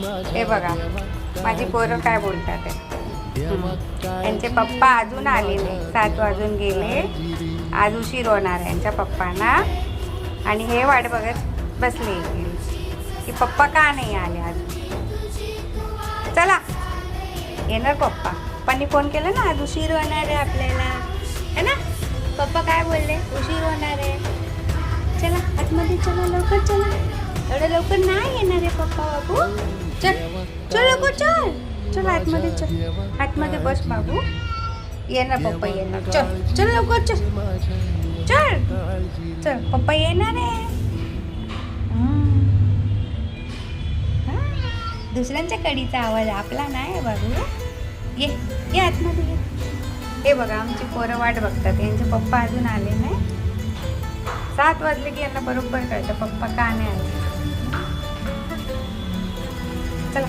हे बघा माझी पोरं काय बोलतात त्यांचे पप्पा अजून आले नाही, 7 वाजून गेले, आज उशीर होणार आहे यांच्या पप्पांना. आणि हे वाट बघत बसले की पप्पा का नाही आले आज. चला येणार पप्पा. पप्पांनी फोन केला ना, आज उशीर होणार आहे आपल्याला, है ना. पप्पा काय बोलले, उशीर होणार आहे. चला आतमध्ये चला, लवकर चला. एवढं लवकर नाही येणार आहे पप्पा बाबू. चल चल लवकर चल, चल आतमध्ये चल, आतमध्ये बस बाबू. येणार पप्पा येणार. चल चल लवकर चल, चल चल पप्पा येणार आहे. दुसऱ्यांच्या कडीचा आवाज आपला नाही बाबू. ये ये आतमध्ये ये. हे बघा आमची पोरं वाट बघतात, यांचे पप्पा अजून आले नाही. 7 वाजले की यांना बरोबर कळतं पप्पा का नाही आले.